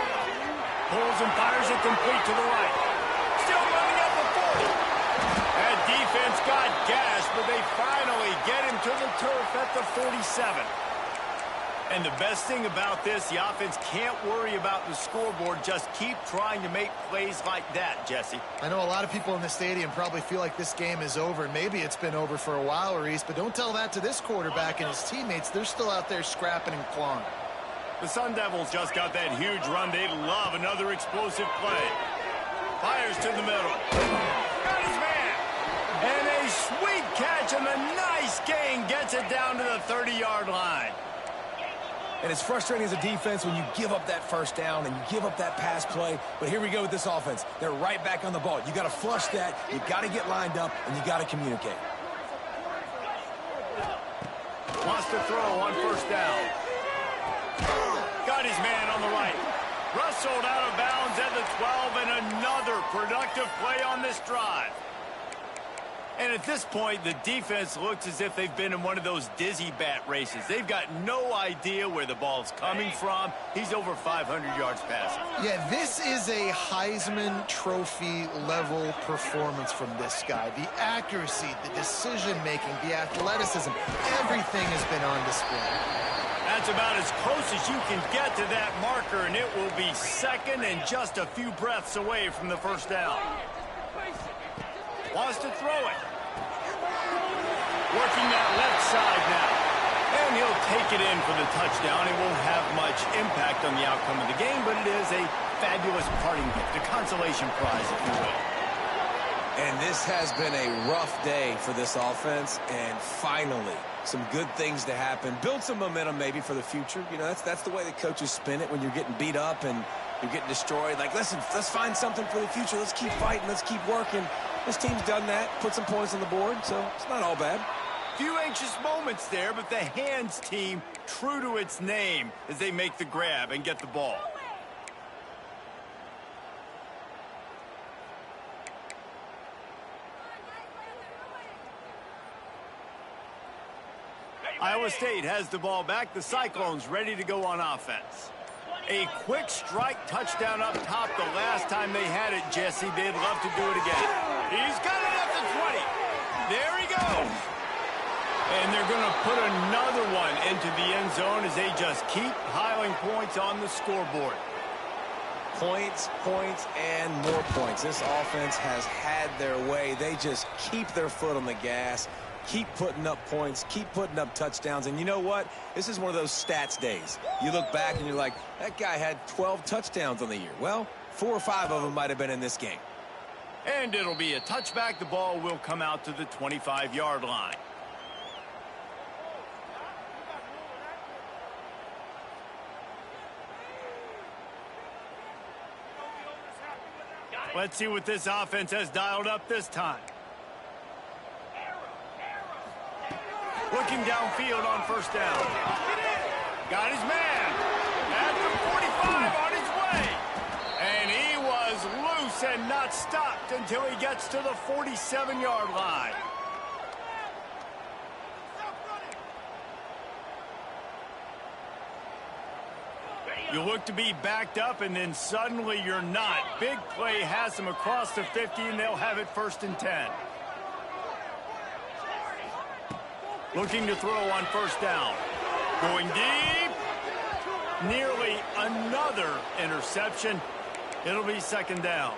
Pulls and fires it complete to the right. Still running up the 40. That defense got gashed, but they finally get him to the turf at the 47. And the best thing about this, the offense can't worry about the scoreboard. Just keep trying to make plays like that, Jesse. I know a lot of people in the stadium probably feel like this game is over, and maybe it's been over for a while, Reese, but don't tell that to this quarterback and his teammates. They're still out there scrapping and clawing. The Sun Devils just got that huge run. They love another explosive play. Fires to the middle. Got his man. And a sweet catch, and a nice gain gets it down to the 30-yard line. And it's frustrating as a defense when you give up that first down and you give up that pass play. But here we go with this offense. They're right back on the ball. You got to flush that. You got to get lined up, and you got to communicate. Wants to throw on first down. Got his man on the right. Wrestled out of bounds at the 12, and another productive play on this drive. And at this point, the defense looks as if they've been in one of those dizzy bat races. They've got no idea where the ball's coming from. He's over 500 yards passing. Yeah, this is a Heisman Trophy level performance from this guy. The accuracy, the decision-making, the athleticism, everything has been on display. That's about as close as you can get to that marker, and it will be second and just a few breaths away from the first down. Wants to throw it. Working that left side now. And he'll take it in for the touchdown. It won't have much impact on the outcome of the game, but it is a fabulous parting gift, a consolation prize, if you will. And this has been a rough day for this offense, and finally, some good things to happen. Build some momentum maybe for the future. You know, that's the way the coaches spin it when you're getting beat up and you're getting destroyed. Like, listen, let's find something for the future. Let's keep fighting. Let's keep working. This team's done that, put some points on the board, so it's not all bad. Few anxious moments there, but the hands team true to its name as they make the grab and get the ball. Iowa State has the ball back. The Cyclones ready to go on offense. A quick strike touchdown up top the last time they had it, Jesse. They'd love to do it again. He's got it at the 20. There he goes. And they're going to put another one into the end zone as they just keep piling points on the scoreboard. Points, points, and more points. This offense has had their way. They just keep their foot on the gas, keep putting up points, keep putting up touchdowns. And you know what? This is one of those stats days. You look back and you're like, that guy had 12 touchdowns on the year. Well, 4 or 5 of them might have been in this game. And it'll be a touchback. The ball will come out to the 25-yard line. Let's see what this offense has dialed up this time. Looking downfield on first down. Got his man. At the 45 on his way. And he was loose and not stopped until he gets to the 47-yard line. You look to be backed up, and then suddenly you're not. Big play has them across the 50, and they'll have it 1st and 10. Looking to throw on first down. Going deep. Nearly another interception. It'll be 2nd down.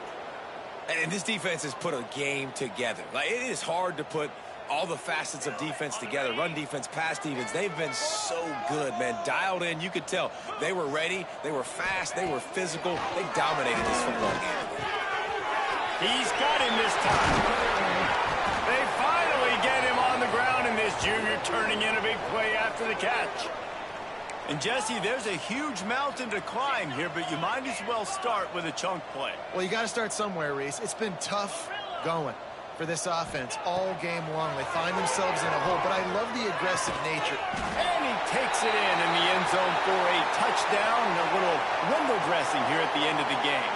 And this defense has put a game together. Like, it is hard to put all the facets of defense together. Run defense, pass defense. They've been so good, man. Dialed in. You could tell they were ready. They were fast. They were physical. They dominated this football game. He's got him this time. They finally get him on the ground, and this junior turning in a big play after the catch. And, Jesse, there's a huge mountain to climb here, but you might as well start with a chunk play. Well, you got to start somewhere, Reese. It's been tough going for this offense all game long. They find themselves in a hole, but I love the aggressive nature. And he takes it in the end zone for a touchdown and a little window dressing here at the end of the game.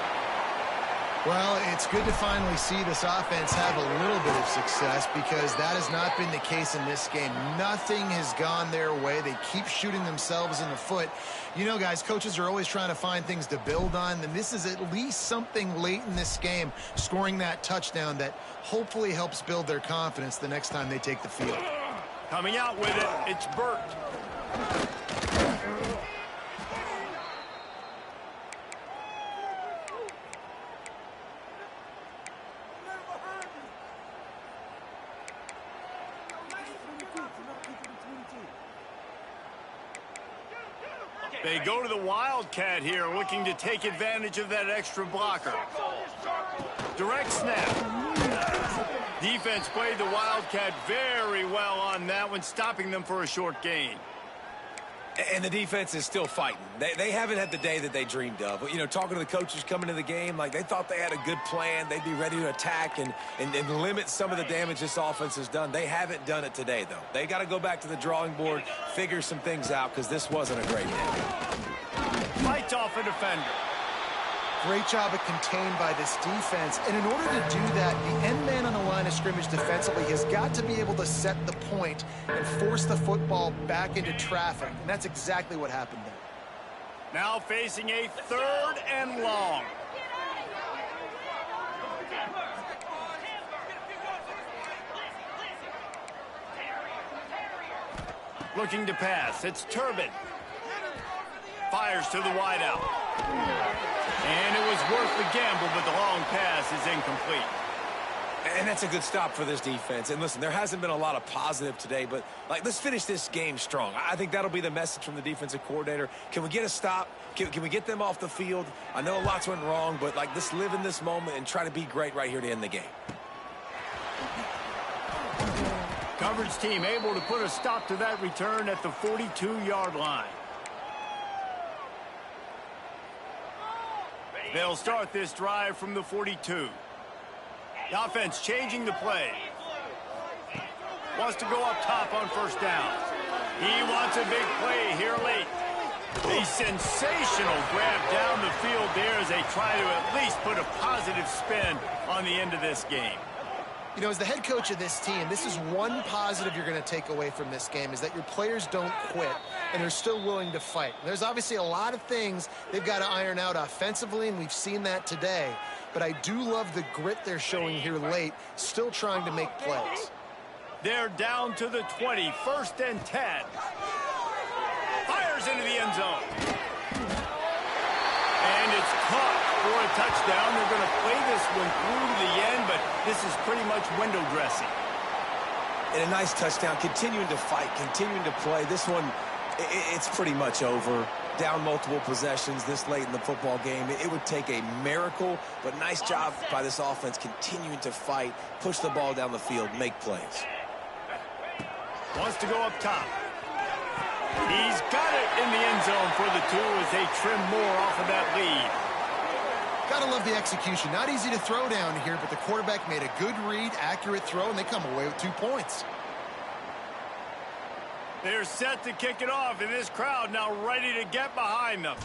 Well, it's good to finally see this offense have a little bit of success because that has not been the case in this game. Nothing has gone their way. They keep shooting themselves in the foot. You know, guys, coaches are always trying to find things to build on, and this is at least something late in this game, scoring that touchdown that hopefully helps build their confidence the next time they take the field. Coming out with it, it's Burt. They go to the Wildcat here, looking to take advantage of that extra blocker. Direct snap. Defense played the Wildcat very well on that one, stopping them for a short gain. And the defense is still fighting. They haven't had the day that they dreamed of. You know, talking to the coaches coming to the game, like they thought they had a good plan. They'd be ready to attack and limit some of the damage this offense has done. They haven't done it today, though. They got to go back to the drawing board, figure some things out, because this wasn't a great day. Fights off a defender. Great job of contained by this defense. And in order to do that, the end man on the line of scrimmage defensively has got to be able to set the point and force the football back into traffic. And that's exactly what happened there. Now facing a 3rd and long. Looking to pass. It's Turbin. Fires to the wideout. And it was worth the gamble, but the long pass is incomplete. And that's a good stop for this defense. And listen, there hasn't been a lot of positive today, but like, let's finish this game strong. I think that'll be the message from the defensive coordinator. Can we get a stop? Can we get them off the field? I know lots went wrong, but like, let's live in this moment and try to be great right here to end the game. Coverage team able to put a stop to that return at the 42-yard line. They'll start this drive from the 42. The offense changing the play. Wants to go up top on first down. He wants a big play here late. A sensational grab down the field there as they try to at least put a positive spin on the end of this game. You know, as the head coach of this team, this is one positive you're going to take away from this game, is that your players don't quit and are still willing to fight. There's obviously a lot of things they've got to iron out offensively, and we've seen that today. But I do love the grit they're showing here late, still trying to make plays. They're down to the 20, 1st and 10. Fires into the end zone. And it's caught for a touchdown. They're going to play this one through to the end, but this is pretty much window dressing. And a nice touchdown, continuing to fight, continuing to play. This one, it's pretty much over. Down multiple possessions this late in the football game. It would take a miracle, but nice job by this offense continuing to fight, push the ball down the field, make plays. Wants to go up top. He's got it in the end zone for the 2 as they trim more off of that lead. Gotta love the execution. Not easy to throw down here, but the quarterback made a good read, accurate throw, and they come away with 2 points. They're set to kick it off, and this crowd now ready to get behind them.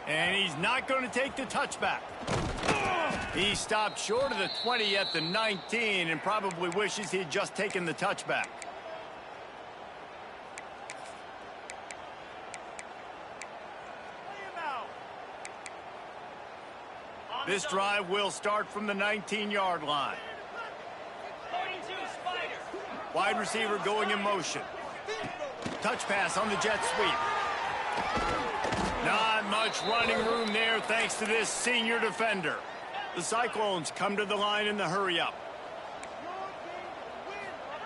And he's not going to take the touchback. He stopped short of the 20 at the 19 and probably wishes he had just taken the touchback. This drive will start from the 19-yard line. Wide receiver going in motion. Touch pass on the jet sweep. Not much running room there thanks to this senior defender. The Cyclones come to the line in the hurry-up.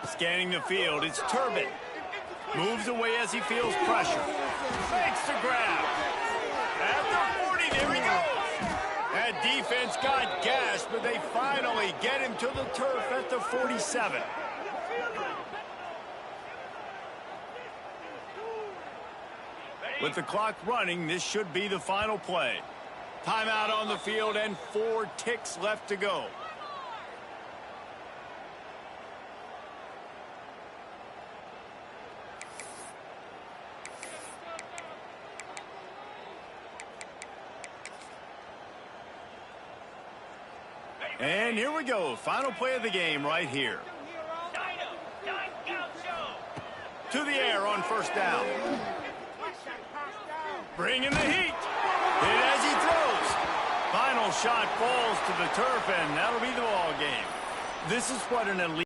Scanning the field, it's Turbin. Moves away as he feels pressure. Makes the grab. At the 40, there he goes. That defense got gashed, but they finally get him to the turf at the 47. With the clock running, this should be the final play. Timeout on the field and 4 ticks left to go. And here we go. Final play of the game right here. To the air on 1st down. Bringing the heat. Hit as he throws. Final shot falls to the turf, and that'll be the ball game. This is what an elite